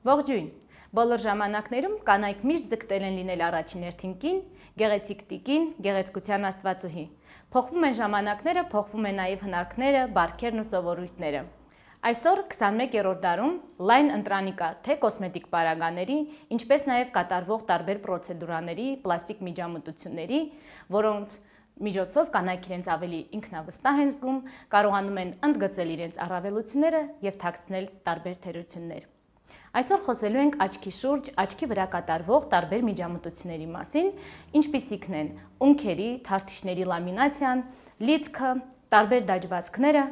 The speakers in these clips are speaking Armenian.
Ողջույն։ Բոլոր ժամանակներում կանայք միշտ ձգտել են լինել առաջին հերթին կին, գեղեցիկ տիկին, գեղեցկության աստվածուհի։ Փոխվում են ժամանակները, փոխվում են նաև հնարքները, բարքերն ու սովորույթները։ Այսօր 21-րդ դարում լայն ընտրանիկ կա թե կոսմետիկ պարագաների, ինչպես նաև կատարվող տարբեր պրոցեդուրաների, պլաստիկ միջամտությունների, որոնց միջոցով կանայք իրենց ավելի ինքնավստահ են զգում, կարողանում են ընդգծել իրենց առավելությունները եւ թաքցնել տարբեր թերություններ։ Այսօր խոսելու ենք աչքի շուրջ, աչքի վրա կատարվող տարբեր միջամտությունների մասին, ինչպիսիքն են ունքերի, թարթիշների լամինացիան, լիցքը, տարբեր դաջվածքները,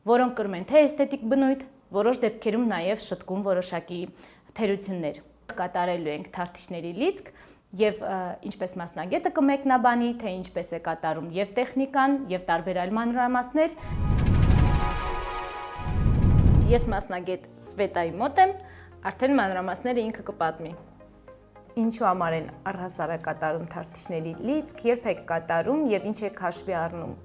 որոնք կրում են թե էսթետիկ բնույթ, որոշ դեպքերում նաև շտկում որոշակի թերություններ։ Կատարելու ենք թարթիշների լիցք եւ ինչպես մասնագետը կմեկնաբանի, թե ինչպես է կատարում եւ տեխնիկան, եւ տարբեր այլ մանրամասներ։ Ես մասնագետ Սվետայի մոտ եմ, արդեն մանրամասները ինքը կպատմի։ Ինչու համար են առհասարակ կատարում թարթիշների լիցք, երբ եք կատարում եւ ինչ եք հաշվի առնում։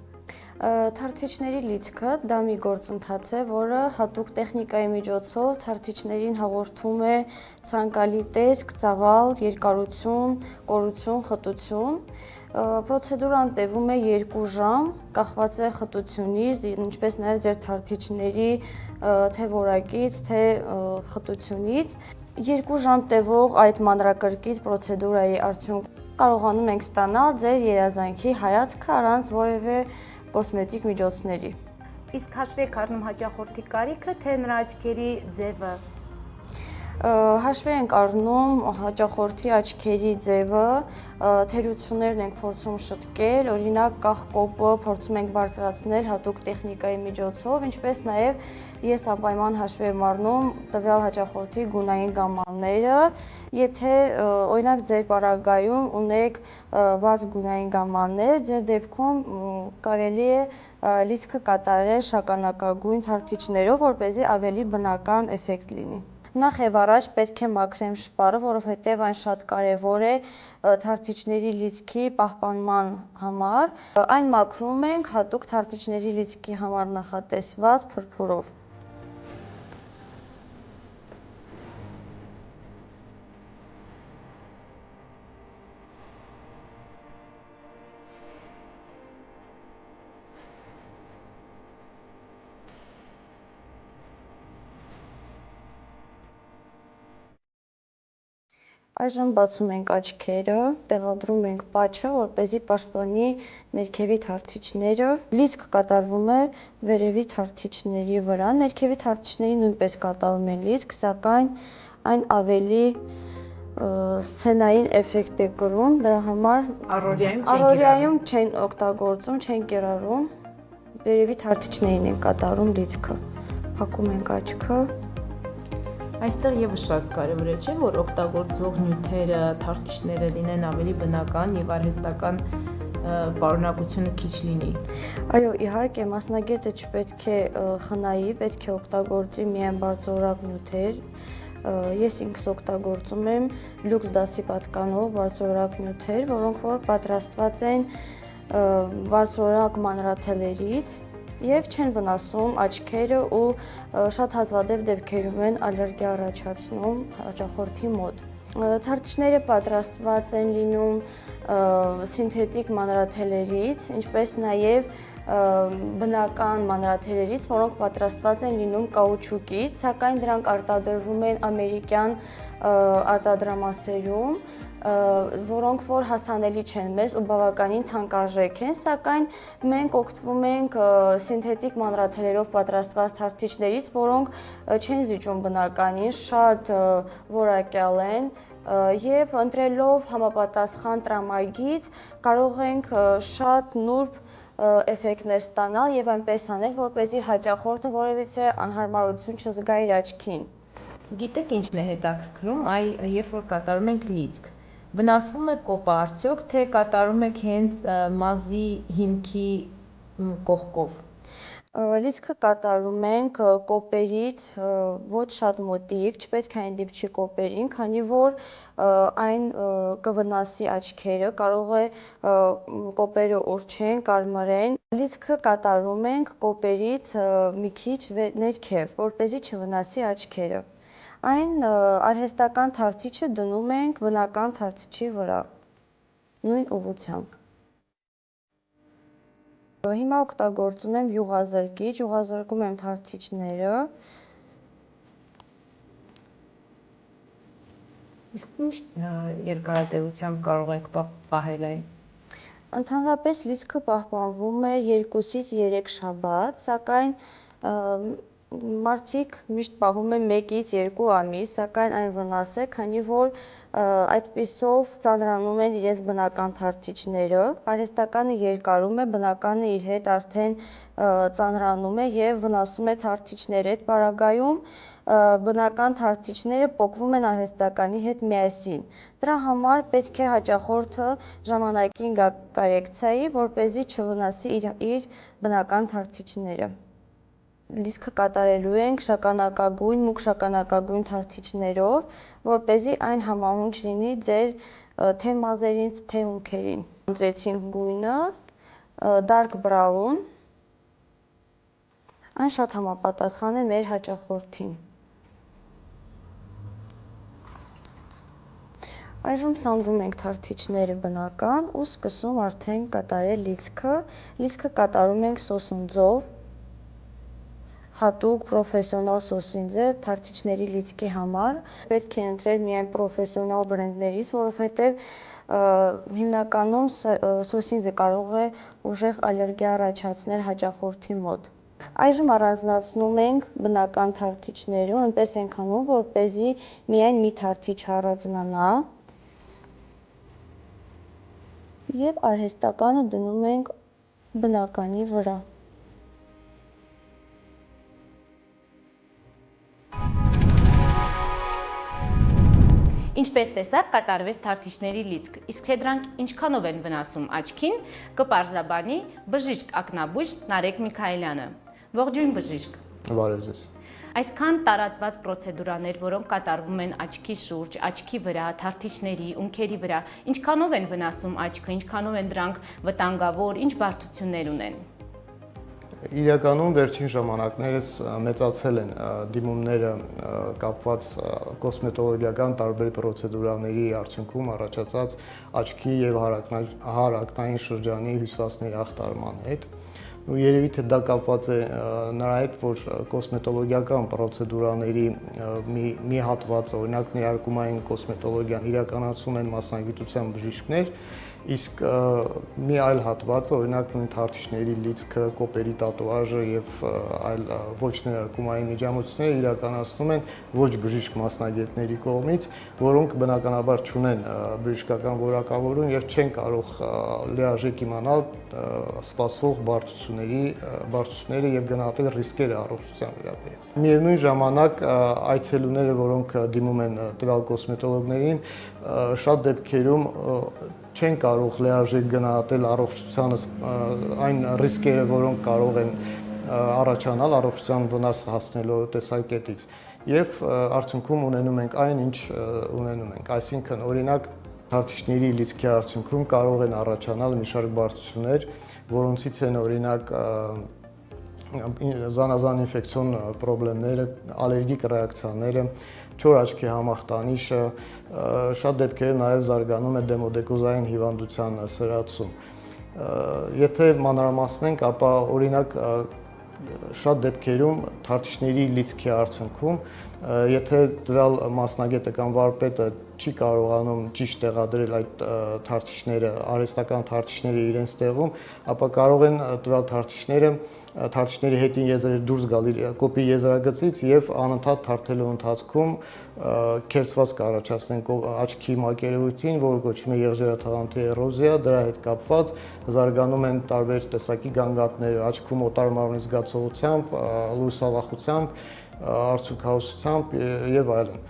Թարթիչների լիցքը դա մի գործընթաց է, որը հատուկ տեխնիկայի միջոցով թարթիչներին հաղորդում է ցանկալի տեսք, ծավալ, երկարություն, կորություն, խտություն։ Պրոցեդուրան տևում է 2 ժամ, կախված է խտությունից, ինչպես նաև ձեր թարթիչների թե որակից, թե խտությունից։ 2 ժամ տևող այդ մանրակրկիտ պրոցեդուրայի արդյունքում կարողանում ենք ստանալ ձեր երազանքի հայացքը առանց որևէ կոսմետիկ միջոցների։ Իսկ հաշվի եք առնում հաճախորդի կարիքը, թե նրա աչքերի ձևը։ Հաշվի ենք առնում հաճախորդի աչքերի ձևը, թերություններն ենք փորձում շտկել, օրինակ կախկոպը փորձում ենք բարձրացնել հատուկ տեխնիկայի միջոցով, ինչպես նաև ես անպայման հաշվի եմ առնում տվյալ հաճախորդի գունային գամմաները, եթե օրինակ ձեր պարագայում ունեք բաց գունային գամմաններ, ձեր դեպքում կարելի է լիցքը կատարել շագանակագույն թարթիչներով, որպեսզի ավելի բնական էֆեկտ լինի։ Նախ եւ առաջ պետք է մաքրեմ շպարը, որովհետեւ այն շատ կարեւոր է թարթիչների լիցքի պահպանման համար։ Այն մաքրում ենք հատուկ թարթիչների լիցքի համար նախատեսված փրփուրով։ Այժմ բացում ենք աչքերը, տեղադրում ենք պատչը, որպեսզի պաշտպանի ներքևի թարթիչները։ Լիցք կատարվում է վերևի թարթիչների վրա, ներքևի թարթիչների նույնպես կատարում են լիցք, սակայն այն ավելի սցենային էֆեկտ է կրում, դրա համար առօրյայում չեն օգտագործում, չեն կիրառում, վերևի թարթիչներին են կատարում լիցքը։ Փակում ենք աչքը։ Այստեղ եւս շատ կարևոր է, չէ՞, որ օգտագործվող նյութերը, թարթիչները լինեն ավելի բնական եւ արհեստական պարունակությունը քիչ լինի։ Այո, իհարկե, մասնագետը չպետք է խնայի, պետք է օգտագործի միայն բարձրորակ նյութեր։ Ես ինքս օգտագործում եմ լյուքս դասի պատկանող բարձրորակ նյութեր, որոնք որ պատրաստված են բարձրորակ մանրաթելերից եւ չեն վնասում աչքերը ու շատ հազվադեպ դեպքերում են ալերգիա առաջացնում հաճախորդի մոտ։ Թարթիչները պատրաստված են լինում սինթետիկ մանրաթելերից, ինչպես նաև բնական մանրաթելերից, որոնք պատրաստված են լինում կաուչուկից, սակայն դրանք արտադրվում են ամերիկյան արտադրամասերում, որոնք որ հասանելի չեն մեզ ու բավականին թանկարժեք են, սակայն մենք օգտվում ենք սինթետիկ մանրաթելերով պատրաստված թարթիչներից, որոնք չեն զիջում բնականին, շատ որակյալ են եւ ընտրելով համապատասխան տրամագիծ կարող ենք շատ նուրբ էֆեկտներ ստանալ եւ այնպես անել, որպեսզի հաճախորդը որևիցե անհարմարություն չզգա իր աչքին։ Գիտեք ինչն է հետաքրքրում, երբ որ կատարում ենք լիցք, վնասվում է կոպը արդյոք, թե կատարում եք հենց մազի հիմքի կողքով։ Լիցքը կատարում ենք կոպերից ոչ շատ մոտիկ, չպետք է այն դիպչի կոպերին, քանի որ այն կվնասի աչքերը, կարող է կոպերը ուռչեն, կարմրեն։ Լիցքը կատարում ենք կոպերից մի քիչ ներքև, որպեսզի չվնասի աչքերը։ Այն արհեստական թարթիչը դնում ենք բնական թարթիչի վրա, նույն ուղղությամբ։ Հիմա օգտագործում եմ յուղազրկիչ, յուղազրկում եմ թարթիչները։ Իսկ ինչ երկարատևությամբ կարող եք պահել այն։ Ընդհանրապես լիցքը պահպանվում է 2-ից 3 շաբաթ, սակայն մարդիկ միշտ պահում են 1-ից 2 ամիս, սակայն այն վնաս է, քանի որ այդպիսով ծանրանում են իրենց բնական թարթիչները, արհեստականը երկարում է, բնականը իր հետ արդեն ծանրանում է եւ վնասում է թարթիչները։ Այդ պարագայում բնական թարթիչները պոկվում են արհեստականի հետ միասին։ Դրա համար պետք է հաճախորդը ժամանակին գա կորեկցիայի, որպեսզի չվնասի իր բնական թարթիչները։ Լիցքը կատարելու ենք շագանակագույն, մուգ շագանակագույն թարթիչներով, որպեսզի այն համահունչ լինի ձեր թե մազերին, թե ունքերին։ Ընտրեցինք գույնը dark brown, այն շատ համապատասխան է մեր հաճախորդին։ Այժմ սանրում ենք թարթիչները բնական ու սկսում արդեն կատարել լիցքը։ Լիցքը կատարում ենք սոսնձով, հատուկ պրոֆեսիոնալ սոսինձ է թարթիչների լիցքի համար։ Պետք է ընտրել միայն պրոֆեսիոնալ բրենդներից, որովհետև հիմնականում սոսինձը կարող է ուժեղ ալերգիա առաջացնել հաճախորդի մոտ։ Այժմ առանձնացնում ենք բնական թարթիչները, այնպես ենք անում, որպեսզի միայն մի թարթիչ առանձնանա եւ արհեստականը դնում ենք բնականի վրա։ Ինչպես տեսակ, կատարվեց թարթիչների լիցք, իսկ թե դրանք ինչքանով են վնասում աչքին, կպարզաբանի բժիշկ ակնաբույժ Նարեկ Միքայելյանը։ Ողջույն բժիշկ։ Բարև ձեզ։ Այսքան տարածված պրոցեդուրաներ, որոնք կատարվում են աչքի շուրջ, աչքի վրա, թարթիչների, ունքերի վրա, ինչքանով են վնասում աչքը, ինչքանով են դրանք վտանգավոր, ինչ բարդություններ ունեն։ Իրականում վերջին ժամանակներս մեծացել են դիմումները կապված կոսմետոլոգիական տարբեր պրոցեդուրաների արդյունքում առաջացած աչքի եւ հարակնային շրջանի հյուսվածքների ախտարման հետ։ Ու երևի թե դա կապված է նրա հետ, որ կոսմետոլոգիական պրոցեդուրաների մի հատվածը, օրինակ ներարկումային կոսմետոլոգիան իրականացում են մասնագիտության բժիշկներ, իսկ մի այլ հատվածը, օրինակ նույն թարթիչների լիցքը, կոպերի տատուաժը եւ այլ ոչ ներարկումային միջամտությունները իրականացնում են ոչ բժիշկ մասնագետների կողմից, որոնք բնականաբար չունեն բժշկական որակավորում եւ չեն կարող լիարժեք իմանալ սպասող բարդությունները եւ գնահատել ռիսկերը առողջության վերաբերյալ։ Միևնույն ժամանակ այցելուները, որոնք դիմում են տվյալ կոսմետոլոգներին, շատ դեպքերում չեն կարող լիարժեք գնահատել առողջությանը այն ռիսկերը, որոնք կարող են առաջանալ առողջության վնաս հասնելու տեսակետից եւ արդյունքում ունենում ենք այն, ինչ ունենում ենք, այսինքն օրինակ թարթիչների լիցքի արդյունքում կարող են առաջանալ մի շարք բարդություններ, որոնցից են օրինակ զանազան ինֆեկցիոն պրոբլեմները, ալերգիկ ռեակցիաները, չոր աչքի համախտանիշը, շատ դեպքերում նաև զարգանում է դեմոդեկոզային հիվանդության սրացում։ Եթե մանրամասնենք, ապա օրինակ շատ դեպքերում թարթիչների լիցքի արդյունքում, եթե տվյալ մասնագետը կամ վարպետը չի կարողանում ճիշտ տեղադրել այդ թարթիչները, արհեստական թարթիչները իրենց տեղում, ապա կարող են տվյալ թարթիչների հետին եզրեր դուրս գալ կոպի եզրագծից եւ անընդհատ թարթելու ընթացքում քերծված կառաջացնեն աչքի մակերևույթին, որը կոչվում է եղջերաթաղանթի էրոզիա, դրա հետ կապված զարգանում են տարբեր տեսակի գանգատներ, աչքում օտար մարմնի զգացողությամբ, լույսավախությամբ, արցունքահոսությամբ եւ այլն։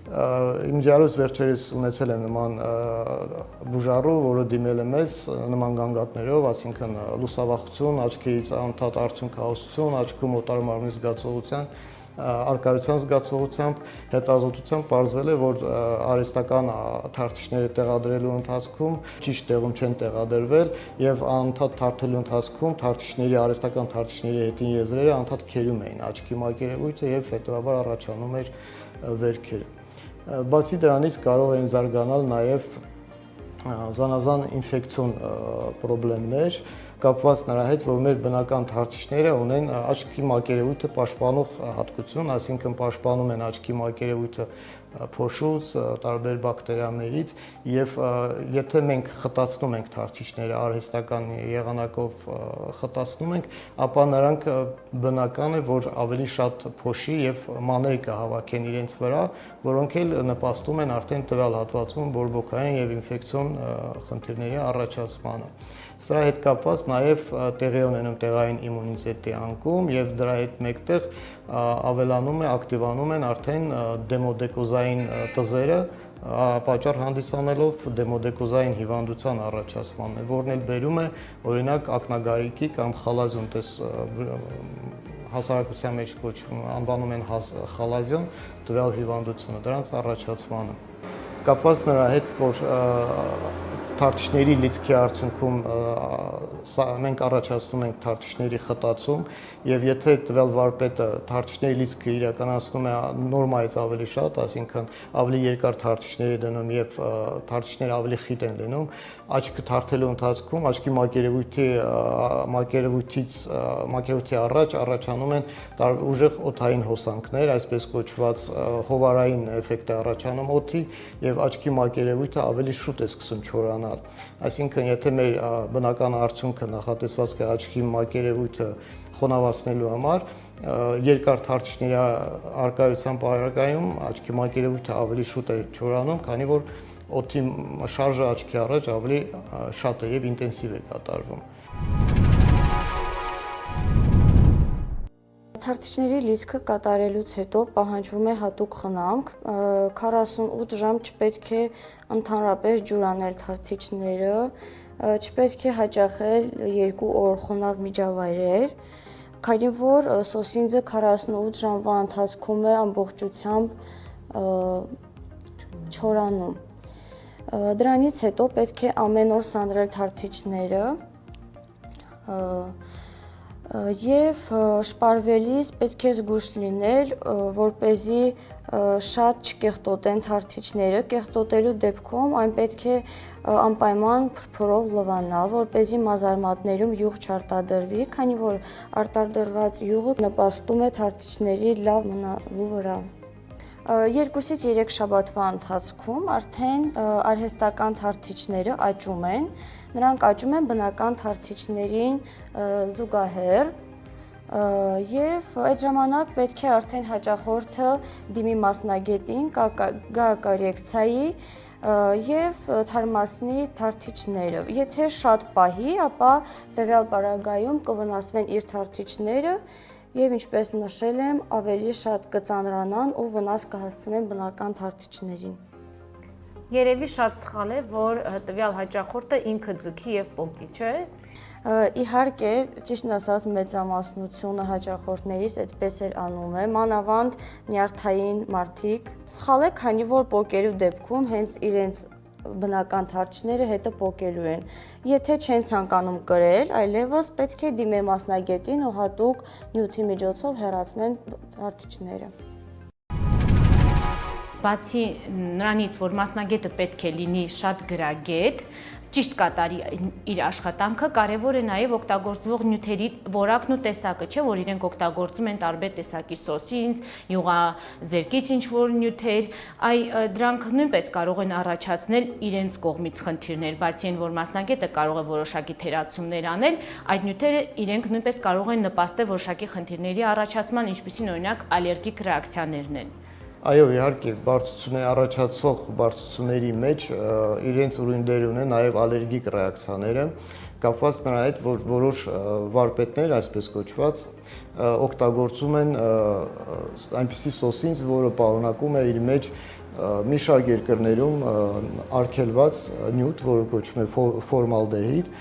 Իմիջիալոց վերջերս ունեցել եմ նման բուժառու, որը դիմել է մեզ նման գանգատներով, այսինքն լուսավախություն, աչքերից անընդհատ արցունքահոսություն, աչքում օտար մարմնի զգացողության, արկայության զգացողությամբ, հետազոտությամբ պարզվել է, որ արհեստական թարթիչները տեղադրելու ընթացքում ճիշտ տեղում չեն տեղադրվել եւ անընդհատ թարթելու ընթացքում արհեստական թարթիչների հետին եզրերը անընդհատ քերում էին աչքի մակերևույթը եւ հետեւաբար առաջանում էր վերքեր։ Բացի դրանից կարող են զարգանալ նաև զանազան ինֆեկցիոն խնդիրներ, կապված նրա հետ, որ մեր բնական թարթիչները ունեն աչքի մակերևույթը պաշտպանող հատկություն, այսինքն պաշտպանում են աչքի մակերևույթը փոշուց, տարբեր բակտերիաներից եւ եթե մենք խտացնում ենք թարթիչները արհեստական եղանակով խտացնում ենք, ապա նրանք բնական է, որ ավելի շատ փոշի եւ մանր կհավաքեն իրենց վրա, որոնք էլ նպաստում են արդեն տվյալ հատվածում բորբոքային եւ ինֆեկցիոն խնդիրների առաջացմանը։ Սրա հետ կապված նաև տեղի ունենում տեղային իմունիտետի անկում եւ դրա հետ մեկտեղ ավելանում է, ակտիվանում են արդեն դեմոդեկոզային տզերը, պատճառ հանդիսանելով դեմոդեկոզային հիվանդության առաջացմանը, որն էլ բերում է օրինակ ակնագարիքի կամ խալազիոն հասարակության մեջ անվանում են խալազիոն տվյալ հիվանդությունը, դրանց առաջացմանը։ Կապված նրա հետ, որ թարթիչների լիցքի արդյունքում մենք առաջացնում ենք թարթիչների խտացում եւ եթե տվյալ վարպետը թարթիչների լիցքը իրականացնում է նորմայից ավելի շատ, այսինքն ավելի երկար թարթիչներ է դնում եւ թարթիչները ավելի խիտ են լինում, աչքը թարթելու ընթացքում աչքի մակերևույթի առաջ առաջանում են ուժեղ օդային հոսանքներ, այսպես կոչված հովարային էֆեկտ է առաջանում օդի եւ աչքի մակերևույթը ավելի շուտ է սկսում չորանալ։ Այսինքն, եթե մեր բնական արդյունքը նախատեսված է աչքի մակերևույթը խոնավացնելու համար, երկար թարթիչների առկայության պարագայում աչքի մակերևույթը ավելի շուտ է չորանում, քանի որ օդի շարժը աչքի առաջ ավելի շատ է եւ ինտենսիվ է կատարվում։ Թարթիչների լիցքը կատարելուց հետո պահանջվում է հատուկ խնամք, 48 ժամ չպետք է ընդհանրապես ջուր անել թարթիչները, չպետք է հաճախել 2 օր խոնավ միջավայրեր, քանի որ սոսինձը 48 ժամվա ընթացքում է ամբողջությամբ չորանում։ Դրանից հետո պետք է ամեն օր սանրել թարթիչները եւ շպարվելիս պետք է զգույշ լինել, որպեսզի շատ չկեղտոտեն թարթիչները, կեղտոտելու դեպքում այն պետք է անպայման փրփրով լվանալ, որպեսզի մազարմատներում յուղ չարտադրվի, քանի որ արտադրված յուղը նպաստում է թարթիչների լավ մնալու վրա։ 2-ից 3 շաբաթվա ընթացքում արդեն արհեստական թարթիչները աճում են, նրանք աճում են բնական թարթիչներին զուգահեռ եւ այդ ժամանակ պետք է արդեն հաճախորդը դիմի մասնագետին, գա կորեկցիայի եւ թարմացնի թարթիչները։ Եթե շատ պահի, ապա տվյալ պարագայում կվնասվեն իր թարթիչները եւ ինչպես նշել եմ, ավելի շատ կծանրանան ու վնաս կհասցնեն բնական թարթիչներին։ Երևի շատ սխալ է, որ տվյալ հաճախորդը ինքը ձգի եւ պոկի, չէ՞։ Իհարկե, ճիշտն ասած, մեծամասնությունը հաճախորդներից այդպես էլ անում է, մանավանդ նյարդային մարդիկ։ Սխալ է, քանի որ պոկելու դեպքում հենց իրենց բնական թարթիչները հետը պոկելու են։ Եթե չեն ցանկանում կրել, այլևս պետք է դիմել մասնագետին ու հատուկ նյութի միջոցով հեռացնեն թարթիչները։ Բացի նրանից, որ մասնագետը պետք է լինի շատ գրագետ, ճիշտ կատարի իր աշխատանքը, կարևոր է նաև օգտագործվող նյութերի որակն ու տեսակը, չէ՞ որ իրենք օգտագործում են տարբեր տեսակի սոսինձ, յուղազերկիչ ինչ-որ նյութեր, դրանք նույնպես կարող են առաջացնել իրենց կողմից խնդիրներ, բացի այն, որ մասնագետը կարող է որոշակի թերացումներ անել, այդ նյութերը իրենք նույնպես կարող են նպաստել որոշակի խնդիրների առաջացման, ինչպիսին օրինակ ալերգիկ ռեակցիաներն են։ Այո, իհարկե, առաջացող բարձրությունների մեջ իրենց ուրույն դեր ունեն նաև ալերգիկ ռեակցիաները, կապված նրա հետ, որ որոշ վարպետներ, այսպես կոչված, օգտագործում են այնպիսի սոսինձ, որը պարունակում է իր մեջ մի շարք երկրներում արգելված նյութ, որը կոչվում է ֆորմալդեհիդ,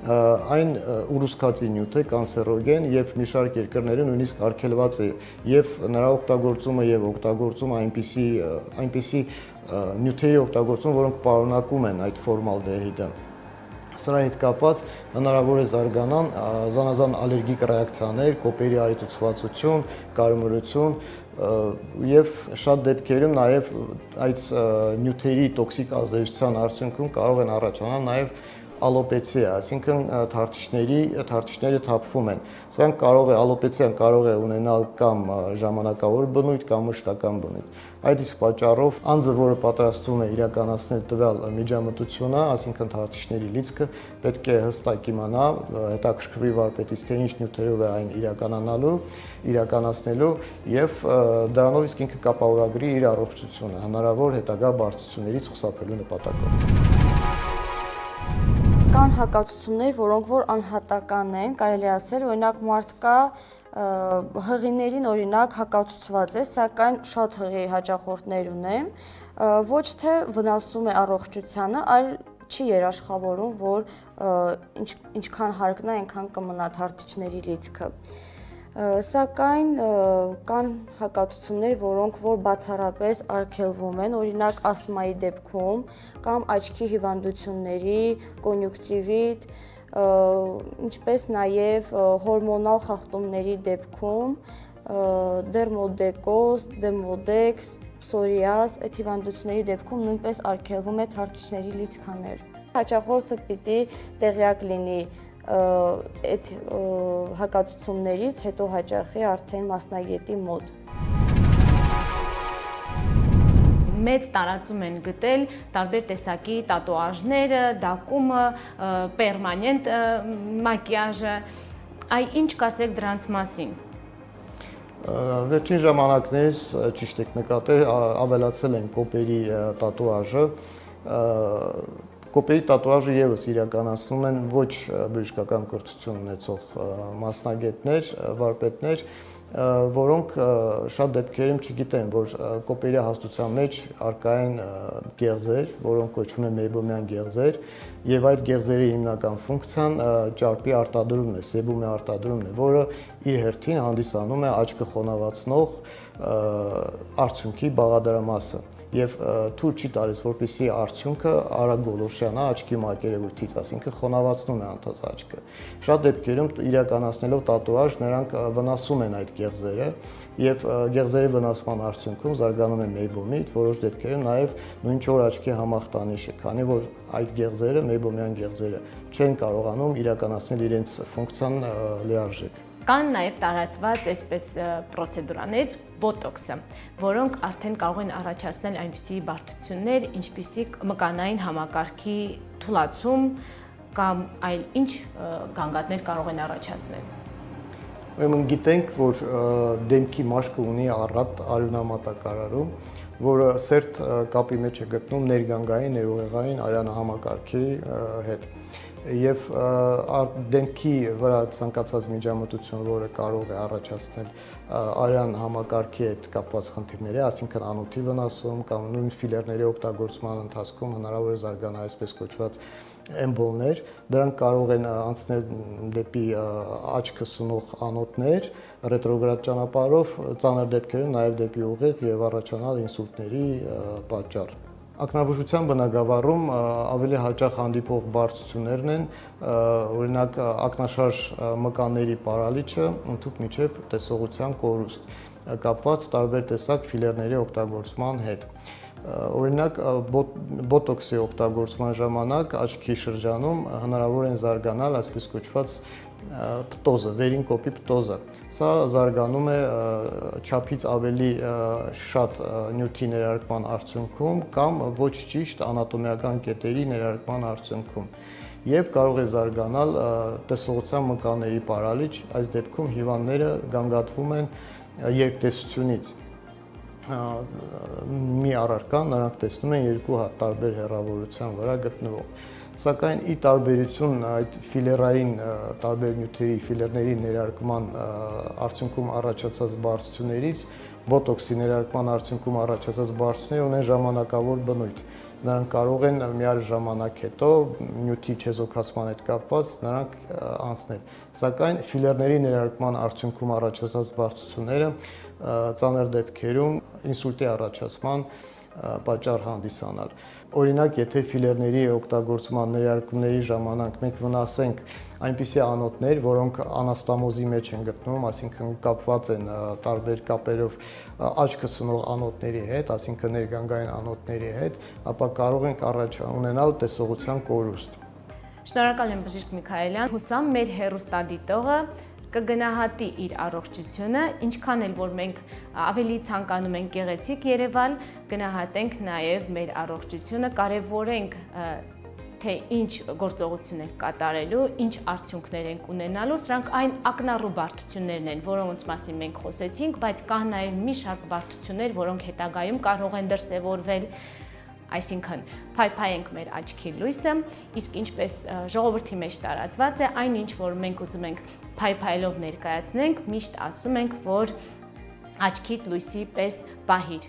այն ուռուցքածի նյութ է, կանցերոգեն եւ մի շարք երկրներում նույնիսկ արգելված է եւ նրա օգտագործումը եւ օգտագործումը այնպիսի նյութերի օգտագործում, որոնք պարունակում են այդ ֆորմալդեհիդը։ Սրա հետ կապված հնարավոր է զարգանան զանազան ալերգիկ ռեակցիաներ, կոպերի այտուցվածություն, կարմրություն եւ շատ դեպքերում նաեւ այդ նյութերի տոքսիկ ազդեցության արդյունքում կարող են առաջանալ նաեւ ալոպեցիա, այսինքն թարթիչները թափվում են։ Սրանք ալոպեցիան կարող է ունենալ կամ ժամանակավոր բնույթ կամ մշտական բնույթ։ Այդ իսկ պատճառով անձը, որը պատրաստվում է իրականացնել տվյալ միջամտությունը, այսինքն թարթիչների լիցքը, պետք է հստակ իմանա, հետաքրքրվի վարպետից, թե ինչ նյութերով է այն իրականացնելու եւ դրանով իսկ ինքը կապավորագրի իր առողջությունը հնարավոր հետագա բարդություններից խուսափելու նպատակով։ Կան հակացություններ, որոնք որ անհատական են, կարելի ասել, օրինակ մարդկա հղիներին օրինակ հակացուցված է, սակայն շատ հղի հաճախորդներ ունեմ, ոչ թե վնասում է առողջությանը, այլ չի երաշխավորում, որ ինչքան հարկն է, այնքան կմնա թարթիչների լիցքը։ Սակայն կան հակացություններ, որոնք որ բացառապես արգելվում են, օրինակ ասմայի դեպքում կամ աչքի հիվանդությունների, կոնյունկտիվիտ, ինչպես նաև հորմոնալ խախտումների դեպքում, դերմոդեկոզ, դեմոդեքս, պսորիազ, այդ հիվանդությունների դեպքում նույնպես արգելվում է թարթիչների լիցքաներ։ Հաճախորդը պիտի տեղյակ լինի այդ հակացություններից, հետո հաճախի արդեն մասնագետի մոտ։ Մեծ տարածում են գտել տարբեր տեսակի տատուաժները, դակումը, պերմանենտ մակիաժը, ինչ կասեք դրանց մասին։ Վերջին ժամանակներից ճիշտ եք նկատել, ավելացել են կոպերի տատուաժը, կոպերի տատուաժը եւս իրականացնում են ոչ բժշկական կրթություն ունեցող մասնագետներ, վարպետներ, որոնք շատ դեպքերում չգիտեն, որ կոպերի հաստության մեջ առկա են գեղձեր, որոնք կոչվում են մեյբոմյան գեղձեր, եւ այդ գեղձերի հիմնական ֆունկցիան ճարպի արտադրումն է, սեբումի արտադրումն է, որը իր հերթին հանդիսանում է աչքը խոնավացնող արդյունքի բաղադրամասը։ Եվ թույլ չի տալիս, որպեսզի արդյունքը արագ գոլորշանա աչքի մակերևույթից, այսինքն խոնավացնում է անդադ աչքը։ Շատ դեպքերում իրականացնելով տատուաժ նրանք վնասում են այդ գեղձերը եւ գեղձերի վնասման արդյունքում զարգանում է մեյբոմիտ, որոշ դեպքերում նաեւ նույն չոր աչքի համախտանիշը, քանի որ այդ գեղձերը, մեյբոմյան գեղձերը չեն կարողանում իրականացնել իրենց ֆունկցիան լիարժեք։ Կան նաև տարածված այսպես պրոցեդուրաներից բոտոքսը, որոնք արդեն կարող են առաջացնել այնպիսի բարդություններ, ինչպիսիք մկանային համակարգի թուլացում կամ այլ ինչ գանգատներ կարող են առաջացնել։ Ուրեմն գիտենք, որ դեմքի մաշկը ունի առատ արյունամատակարարում, որը սերտ կապի մեջ է գտնում ներգանգային, ներուղեղային արյունահամակարգի հետ։ Եվ դեմքի վրա ցանկացած միջամտություն, որը կարող է առաջացնել արյան համակարգի հետ կապված խնդիրների, այսինքն անոթի վնասում կամ նույն ֆիլերների օգտագործման ընթացքում հնարավոր է զարգանալ այսպես կոչված էմբոլներ, դրանք կարող են անցնել դեպի աչքը սունող անոթներ, ռետրոգրադ ճանապարհով, ծանր դեպքերում նաև դեպի ուղիղ եւ առաջանալ ինսուլտների պատճառ։ Ակնաբուժության բնագավառում ավելի հաճախ հանդիպող բարդություններն են, օրինակ ակնաշարժ մկանների պարալիչը, ընդհանուր միջև տեսողության կորուստ, կապված տարբեր տեսակ ֆիլերների օգտագործման հետ։ Օրինակ բոտոքսի օգտագործման ժամանակ աչքի շրջանում հնարավոր են զարգանալ այսպես կոչված պտոզը, վերին կոպի պտոզը։ Սա զարգանում է չափից ավելի շատ նյութի ներարկման արդյունքում կամ ոչ ճիշտ անատոմիական կետերի ներարկման արդյունքում եւ կարող է զարգանալ տեսողության մկանների պարալիչ, այս դեպքում հիվանդները գանգատվում են երկտեսությունից։ Մի առարկան նրանք տեսնում են երկու տարբեր հեռավորության վրա գտնվող։ Սակայն ի տարբերություն այդ ֆիլերային տարբեր նյութերի ֆիլերների ներարկման արդյունքում առաջացած բարդություններից, բոտոքսի ներարկման արդյունքում առաջացած բարդությունները ունեն ժամանակավոր բնույթ։ Նրանք կարող են միաժամանակ հետո նյութի չեզոքացման հետ կապված նրանք անցնել։ Սակայն ֆիլերների ներարկման արդյունքում առաջացած բարդությունները ծանր դեպքերում ինսուլտի առաջացման պատճառ հանդիսանալ։ Օրինակ, եթե ֆիլերների օգտագործման ներարկումների ժամանակ մենք վնասենք այնպիսի անոթներ, որոնք անաստամոզի մեջ են գտնվում, այսինքն կապված են տարբեր կապերով աչքը սնող անոթների հետ, այսինքն ներգանգային անոթների հետ, ապա կարող ենք առաջ ունենալ տեսողության կորուստ։ Շնորհակալ եմ բժիշկ Միքայելյան, հուսամ մեր հեռուստադիտողը կգնահատի իր առողջությունը, ինչքան էլ որ մենք ավելի ցանկանում ենք գեղեցիկ երևալ, գնահատենք նաև մեր առողջությունը, կարևորենք թե ինչ գործողություն ենք կատարելու, ինչ արդյունքներ ենք ունենալու, սրանք այն ակնառու բարդություններն են, որոնց մասին մենք խոսեցինք, բայց կան նաև մի շարք բարդություններ, որոնք հետագայում կարող են դրսևորվել, այսինքն փայփայենք մեր աչքի լույսը, իսկ ինչպես ժողովրդի մեջ տարածված է, այն ինչ որ մենք ուզում ենք փայփայելով ներկայացնենք, միշտ ասում ենք, որ աչքիդ լույսի պես պահիր։